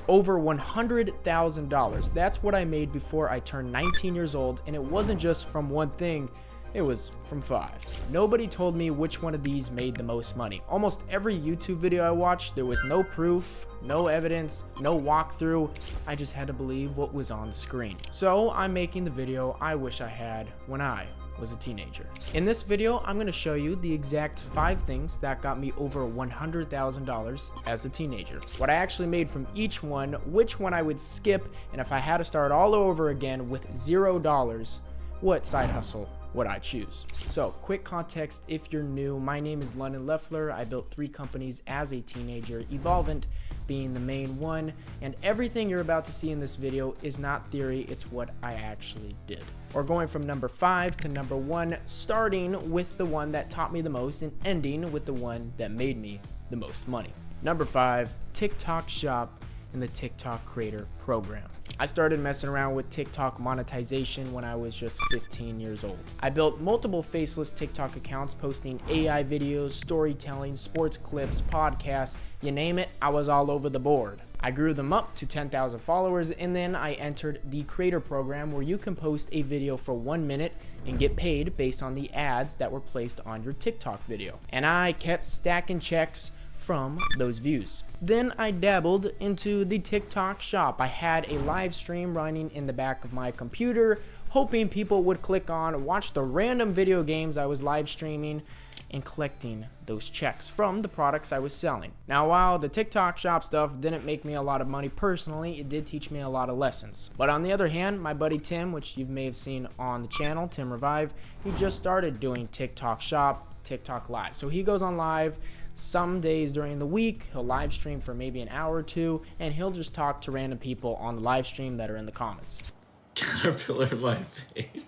Over $100,000. That's what I made before I turned 19 years old, and it wasn't just from one thing, it was from 5. Nobody told me which one of these made the most money. Almost every YouTube video I watched, there was no proof, no evidence, no walkthrough. I just had to believe what was on the screen. So I'm making the video I wish I had when I was a teenager. In this video, I'm going to show you the exact 5 things that got me over $100,000 as a teenager. What I actually made from each one, which one I would skip, and if I had to start all over again with $0, what side hustle would I choose? So, quick context if you're new, my name is Leffler. I built 3 companies as a teenager, Evolvent being the main one, and everything you're about to see in this video is not theory, it's what I actually did. We're going from number 5 to number 1, starting with the one that taught me the most and ending with the one that made me the most money. Number 5, TikTok Shop and the TikTok Creator Program. I started messing around with TikTok monetization when I was just 15 years old. I built multiple faceless TikTok accounts posting AI videos, storytelling, sports clips, podcasts, you name it, I was all over the board. I grew them up to 10,000 followers, and then I entered the creator program where you can post a video for 1 minute and get paid based on the ads that were placed on your TikTok video. And I kept stacking checks from those views. Then I dabbled into the TikTok shop. I had a live stream running in the back of my computer, hoping people would click on, watch the random video games I was live streaming, and collecting those checks from the products I was selling. Now, while the TikTok shop stuff didn't make me a lot of money personally, it did teach me a lot of lessons. But on the other hand, my buddy Tim, which you may have seen on the channel, Tim Revive, he just started doing TikTok shop, TikTok live. So he goes on live some days during the week, he'll live stream for maybe an hour or 2, and he'll just talk to random people on the live stream that are in the comments. Caterpillar in my face.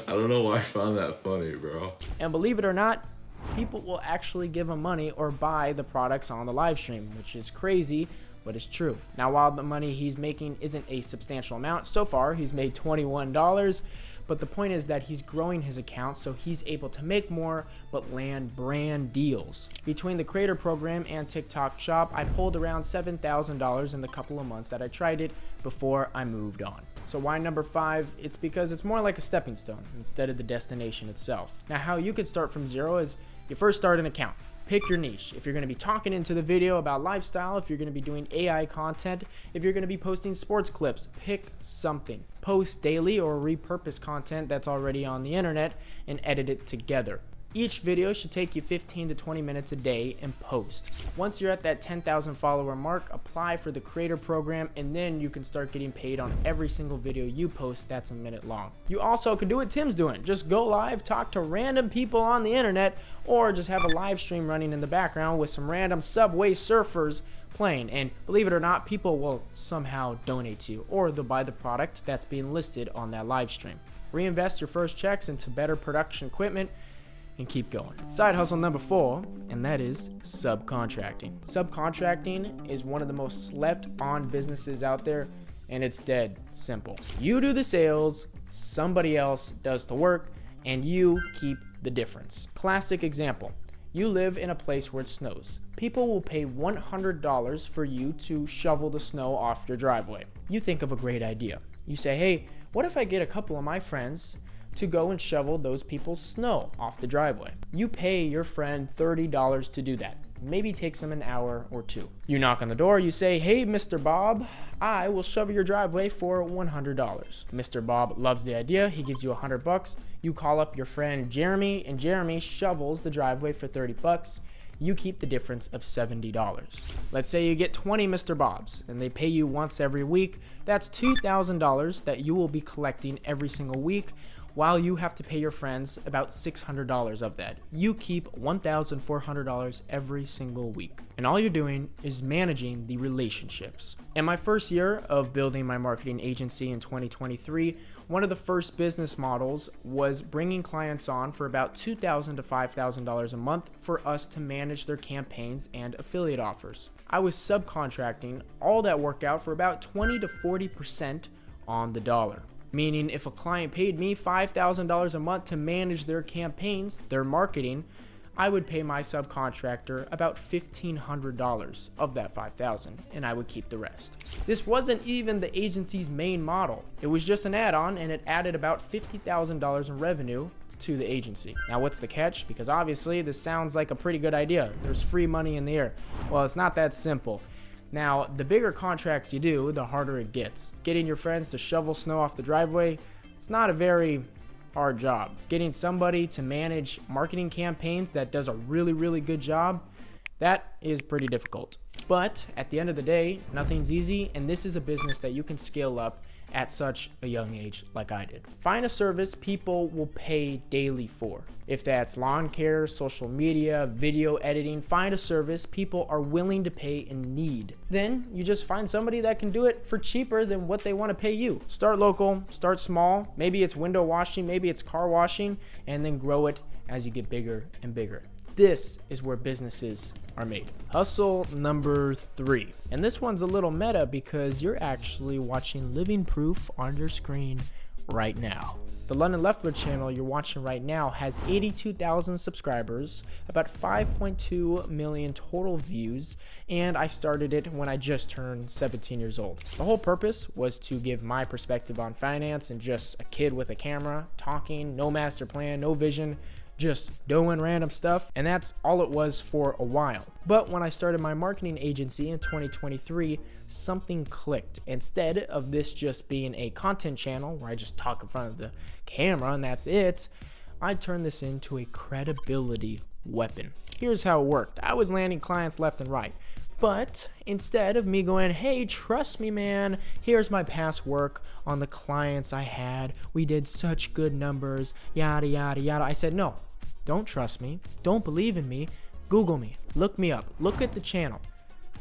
I don't know why I found that funny, bro. And believe it or not, people will actually give him money or buy the products on the live stream, which is crazy, but it's true. Now, while the money he's making isn't a substantial amount, so far he's made $21, but the point is that he's growing his account so he's able to make more but land brand deals. Between the creator program and TikTok shop, I pulled around $7,000 in the couple of months that I tried it before I moved on. So why number 5? It's because it's more like a stepping stone instead of the destination itself. Now, how you could start from 0 is you first start an account. Pick your niche. If you're going to be talking into the video about lifestyle, if you're going to be doing AI content, if you're going to be posting sports clips, pick something. Post daily or repurpose content that's already on the internet and edit it together. Each video should take you 15 to 20 minutes a day and post. Once you're at that 10,000 follower mark, apply for the creator program, and then you can start getting paid on every single video you post that's a minute long. You also can do what Tim's doing. Just go live, talk to random people on the internet, or just have a live stream running in the background with some random Subway surfers playing. And believe it or not, people will somehow donate to you, or they'll buy the product that's being listed on that live stream. Reinvest your first checks into better production equipment and keep going. Side hustle number 4, and that is subcontracting. Subcontracting is one of the most slept on businesses out there, and it's dead simple. You do the sales, somebody else does the work, and you keep the difference. Classic example. You live in a place where it snows. People will pay $100 for you to shovel the snow off your driveway. You think of a great idea. You say, hey, what if I get a couple of my friends to go and shovel those people's snow off the driveway? You pay your friend $30 to do that. Maybe takes them an hour or 2. You knock on the door, you say, hey, Mr. Bob, I will shovel your driveway for $100. Mr. Bob loves the idea. He gives you $100. You call up your friend Jeremy, and Jeremy shovels the driveway for $30. You keep the difference of $70. Let's say you get 20 Mr. Bobs and they pay you once every week. That's $2,000 that you will be collecting every single week, while you have to pay your friends about $600 of that. You keep $1,400 every single week. And all you're doing is managing the relationships. In my first year of building my marketing agency in 2023, one of the first business models was bringing clients on for about $2,000 to $5,000 a month for us to manage their campaigns and affiliate offers. I was subcontracting all that work out for about 20 to 40% on the dollar. Meaning if a client paid me $5,000 a month to manage their campaigns, their marketing, I would pay my subcontractor about $1,500 of that $5,000, and I would keep the rest. This wasn't even the agency's main model. It was just an add-on, and it added about $50,000 in revenue to the agency. Now, what's the catch? Because obviously this sounds like a pretty good idea. There's free money in the air. Well, it's not that simple. Now, the bigger contracts you do, the harder it gets. Getting your friends to shovel snow off the driveway, it's not a very hard job. Getting somebody to manage marketing campaigns that does a really good job, that is pretty difficult. But at the end of the day, nothing's easy, and this is a business that you can scale up at such a young age like I did. Find a service people will pay daily for. If that's lawn care, social media, video editing, find a service people are willing to pay and need. Then you just find somebody that can do it for cheaper than what they want to pay you. Start local, start small. Maybe it's window washing, maybe it's car washing, and then grow it as you get bigger and bigger. This is where businesses are made. Hustle number 3. And this one's a little meta because you're actually watching living proof on your screen right now. The London Leffler channel you're watching right now has 82,000 subscribers, about 5.2 million total views, and I started it when I just turned 17 years old. The whole purpose was to give my perspective on finance and just a kid with a camera, talking, no master plan, no vision, just doing random stuff, and that's all it was for a while. But when I started my marketing agency in 2023, something clicked. Instead of this just being a content channel where I just talk in front of the camera and that's it, I turned this into a credibility weapon. Here's how it worked. I was landing clients left and right. But instead of me going, hey, trust me, man, here's my past work on the clients I had. We did such good numbers, yada, yada, yada. I said, no, don't trust me. Don't believe in me. Google me. Look me up. Look at the channel.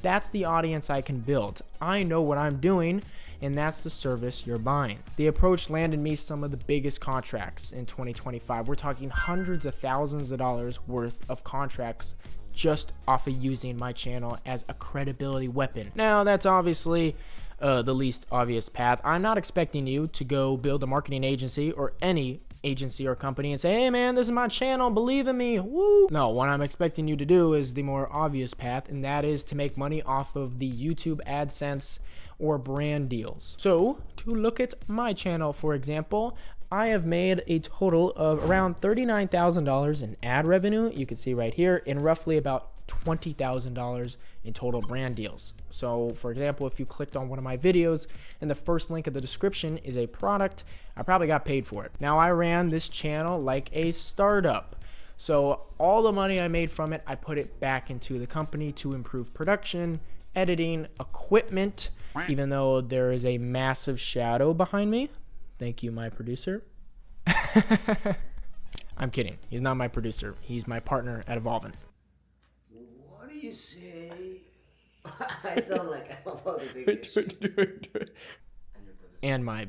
That's the audience I can build. I know what I'm doing, and that's the service you're buying. The approach landed me some of the biggest contracts in 2025. We're talking hundreds of thousands of dollars worth of contracts just off of using my channel as a credibility weapon. Now, that's obviously the least obvious path. I'm not expecting you to go build a marketing agency or any agency or company and say, hey man, this is my channel, believe in me, woo. No, what I'm expecting you to do is the more obvious path, and that is to make money off of the YouTube AdSense or brand deals. So, to look at my channel, for example, I have made a total of around $39,000 in ad revenue, you can see right here, and roughly about $20,000 in total brand deals. So for example, if you clicked on one of my videos and the first link of the description is a product, I probably got paid for it. Now, I ran this channel like a startup. So all the money I made from it, I put it back into the company to improve production, editing, equipment, even though there is a massive shadow behind me. Thank you, my producer. I'm kidding. He's not my producer. He's my partner at Evolvent. What do you say? I sound like I'm about to take this Do it. And my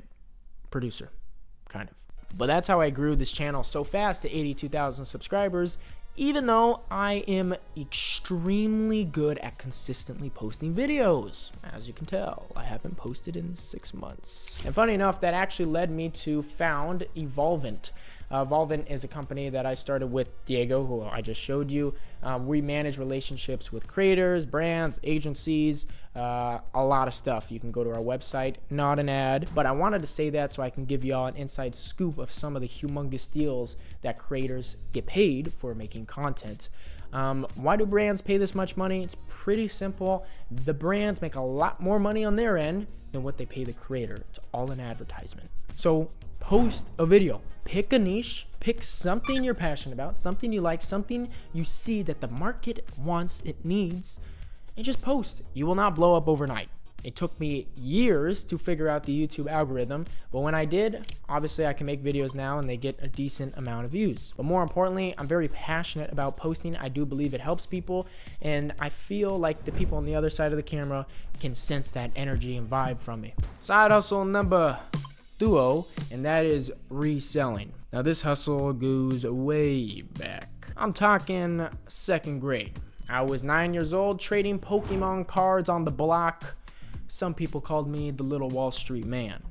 producer, kind of. But that's how I grew this channel so fast to 82,000 subscribers, even though I am extremely good at consistently posting videos. As you can tell, I haven't posted in 6 months. And funny enough, that actually led me to found Evolvent. Evolvent is a company that I started with Diego, who I just showed you. We manage relationships with creators, brands, agencies, a lot of stuff. You can go to our website, not an ad, but I wanted to say that so I can give y'all an inside scoop of some of the humongous deals that creators get paid for making content. Why do brands pay this much money? It's pretty simple. The brands make a lot more money on their end than what they pay the creator. It's all an advertisement. So post a video, pick a niche, pick something you're passionate about, something you like, something you see that the market wants, it needs, and just post. You will not blow up overnight. It took me years to figure out the YouTube algorithm, but when I did, obviously I can make videos now and they get a decent amount of views. But more importantly, I'm very passionate about posting. I do believe it helps people, and I feel like the people on the other side of the camera can sense that energy and vibe from me. Side hustle number 2, and that is reselling. Now this hustle goes way back. I'm talking 2nd grade. I was 9 years old trading Pokemon cards on the block. Some people called me the Little Wall Street Man.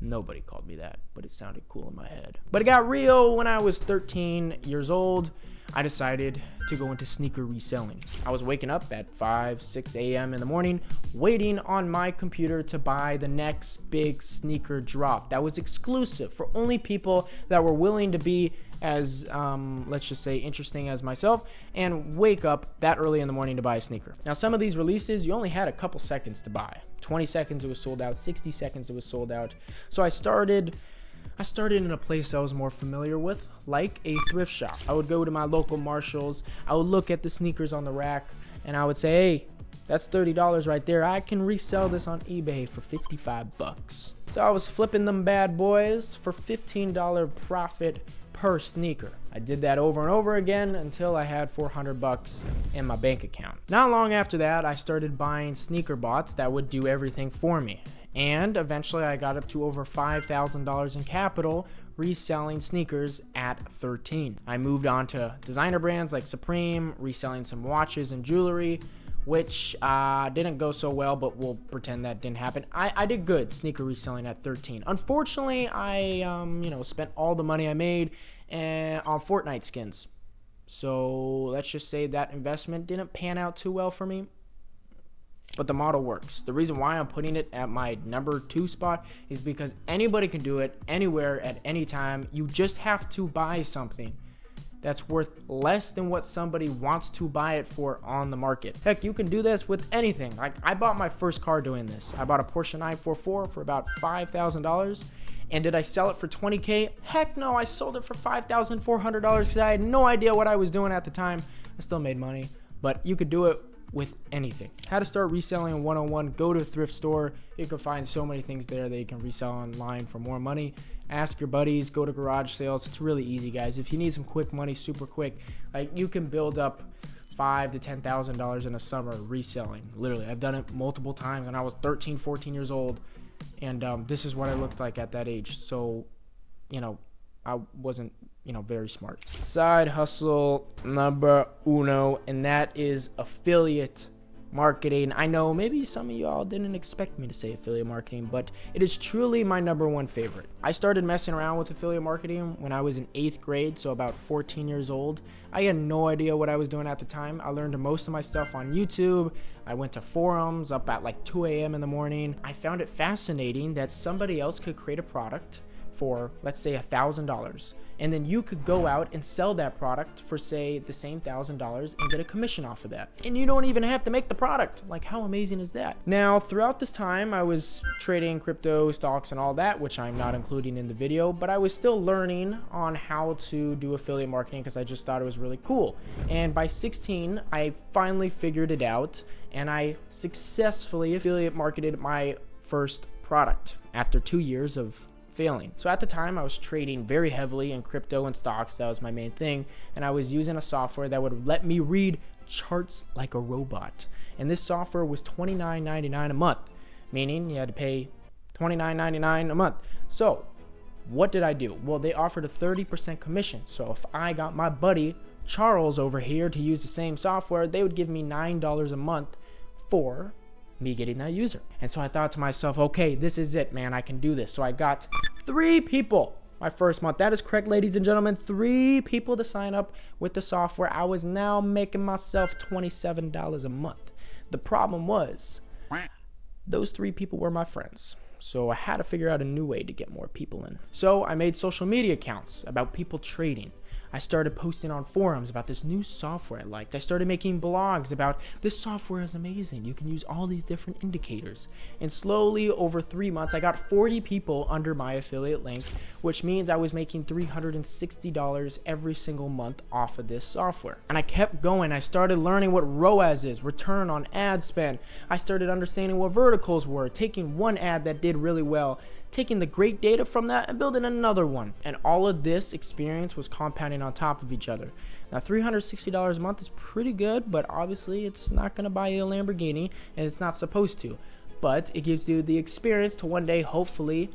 Nobody called me that, but it sounded cool in my head. But it got real when I was 13 years old. I decided to go into sneaker reselling. I was waking up at 5, 6 a.m. in the morning, waiting on my computer to buy the next big sneaker drop that was exclusive for only people that were willing to be as, let's just say, interesting as myself and wake up that early in the morning to buy a sneaker. Now, some of these releases, you only had a couple seconds to buy. 20 seconds, it was sold out. 60 seconds, it was sold out. So I started in a place I was more familiar with, like a thrift shop. I would go to my local Marshalls. I would look at the sneakers on the rack, and I would say, hey, that's $30 right there. I can resell this on eBay for 55 bucks. So I was flipping them bad boys for $15 profit per sneaker. I did that over and over again until I had 400 bucks in my bank account. Not long after that, I started buying sneaker bots that would do everything for me. And eventually I got up to over $5,000 in capital reselling sneakers at 13. I moved on to designer brands like Supreme, reselling some watches and jewelry, which didn't go so well, but we'll pretend that didn't happen. I did good sneaker reselling at 13. Unfortunately, I spent all the money I made on Fortnite skins. So let's just say that investment didn't pan out too well for me. But the model works. The reason why I'm putting it at my number 2 spot is because anybody can do it anywhere at any time. You just have to buy something that's worth less than what somebody wants to buy it for on the market. Heck, you can do this with anything. Like, I bought my first car doing this. I bought a Porsche 944 for about $5,000. And did I sell it for $20K? Heck no, I sold it for $5,400 because I had no idea what I was doing at the time. I still made money, but you could do it with anything. How to start reselling 101. Go to a thrift store. You can find so many things there that you can resell online for more money. Ask your buddies, go to garage sales. It's really easy, guys. If you need some quick money, super quick, like, you can build up $5,000 to $10,000 in a summer reselling. Literally, I've done it multiple times, and I was 13, 14 years old, and this is what I looked like at that age. So, I wasn't, very smart. Side hustle number uno, and that is affiliate marketing. I know maybe some of y'all didn't expect me to say affiliate marketing, but it is truly my number 1 favorite. I started messing around with affiliate marketing when I was in 8th grade, so about 14 years old. I had no idea what I was doing at the time. I learned most of my stuff on YouTube. I went to forums up at like 2 a.m. in the morning. I found it fascinating that somebody else could create a product for, let's say, $1,000, and then you could go out and sell that product for, say, the same $1,000 and get a commission off of that, and you don't even have to make the product. Like, how amazing is that? Now, throughout this time, I was trading crypto stocks and all that, which I'm not including in the video, but I was still learning on how to do affiliate marketing because I just thought it was really cool. And by 16, I finally figured it out, and I successfully affiliate marketed my first product after 2 years of failing. So at the time, I was trading very heavily in crypto and stocks. That was my main thing. And I was using a software that would let me read charts like a robot. And this software was $29.99 a month, meaning you had to pay $29.99 a month. So what did I do? Well, they offered a 30% commission. So if I got my buddy Charles over here to use the same software, they would give me $9 a month for me getting that user. And so I thought to myself, okay, this is it, man. I can do this. So I got 3 people my first month. That is correct, ladies and gentlemen. 3 people to sign up with the software. I was now making myself $27 a month. The problem was those 3 people were my friends. So I had to figure out a new way to get more people in. So I made social media accounts about people trading. I started posting on forums about this new software I liked. I started making blogs about this software is amazing. You can use all these different indicators. And slowly over 3 months, I got 40 people under my affiliate link, which means I was making $360 every single month off of this software. And I kept going. I started learning what ROAS is, return on ad spend. I started understanding what verticals were, taking one ad that did really well, taking the great data from that and building another one. And all of this experience was compounding on top of each other. Now, $360 a month is pretty good, but obviously it's not going to buy you a Lamborghini, and it's not supposed to. But it gives you the experience to one day, hopefully,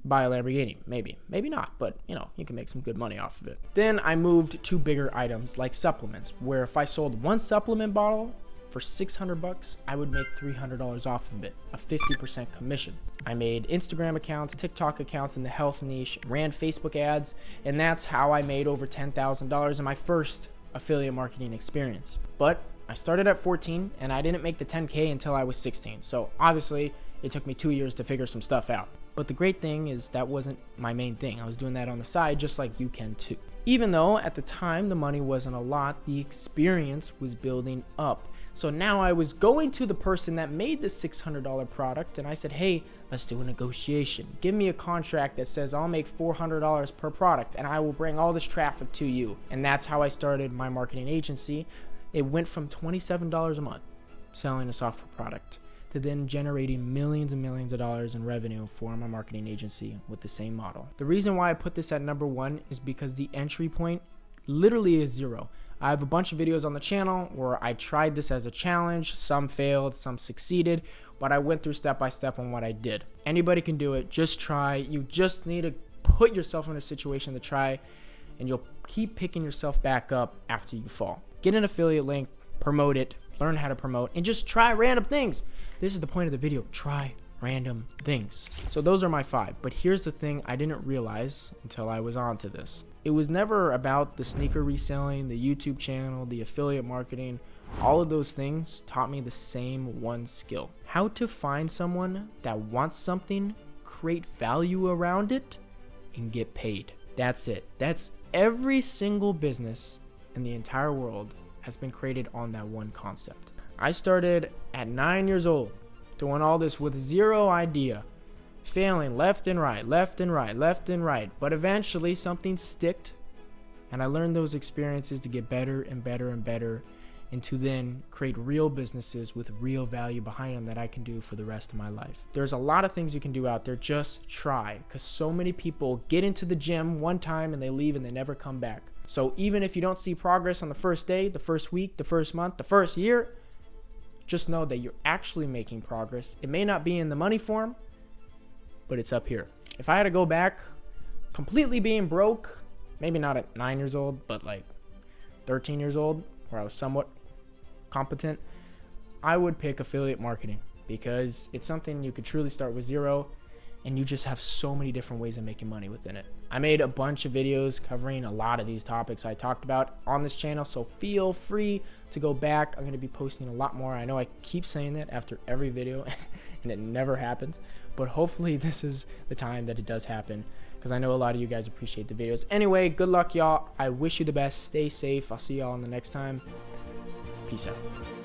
buy a Lamborghini. Maybe not, but you can make some good money off of it. Then I moved to bigger items like supplements, where if I sold one supplement bottle, for 600 bucks, I would make $300 off of it, a 50% commission. I made Instagram accounts, TikTok accounts in the health niche, ran Facebook ads, and that's how I made over $10,000 in my first affiliate marketing experience. But I started at 14 and I didn't make the 10K until I was 16. So obviously it took me 2 years to figure some stuff out. But the great thing is that wasn't my main thing. I was doing that on the side, just like you can too. Even though at the time the money wasn't a lot, the experience was building up. So now I was going to the person that made the $600 product and I said, hey, let's do a negotiation. Give me a contract that says I'll make $400 per product and I will bring all this traffic to you. And that's how I started my marketing agency. It went from $27 a month selling a software product to then generating millions and millions of dollars in revenue for my marketing agency with the same model. The reason why I put this at number 1 is because the entry point literally is 0. I have a bunch of videos on the channel where I tried this as a challenge. Some failed, some succeeded, but I went through step by step on what I did. Anybody can do it. Just try. You just need to put yourself in a situation to try, and you'll keep picking yourself back up after you fall. Get an affiliate link, promote it, learn how to promote, and just try random things. This is the point of the video. Try random things. So those are my 5. But here's the thing I didn't realize until I was onto this. It was never about the sneaker reselling, the YouTube channel, the affiliate marketing. All of those things taught me the same one skill: how to find someone that wants something, create value around it, and get paid. That's it. That's every single business in the entire world has been created on that one concept. I started at 9 years old doing all this with 0 idea, failing left and right, left and right, left and right. But eventually something sticked and I learned those experiences to get better and better and better, and to then create real businesses with real value behind them that I can do for the rest of my life. There's a lot of things you can do out there. Just try, because so many people get into the gym one time and they leave and they never come back. So even if you don't see progress on the first day, the first week, the first month, the first year, just know that you're actually making progress. It may not be in the money form, but it's up here. If I had to go back completely being broke, maybe not at 9 years old, but like 13 years old, where I was somewhat competent, I would pick affiliate marketing, because it's something you could truly start with 0 and you just have so many different ways of making money within it. I made a bunch of videos covering a lot of these topics I talked about on this channel, so feel free to go back. I'm going to be posting a lot more. I know I keep saying that after every video and it never happens, but hopefully this is the time that it does happen, because I know a lot of you guys appreciate the videos. Anyway, good luck, y'all. I wish you the best. Stay safe. I'll see y'all in the next time. Peace out.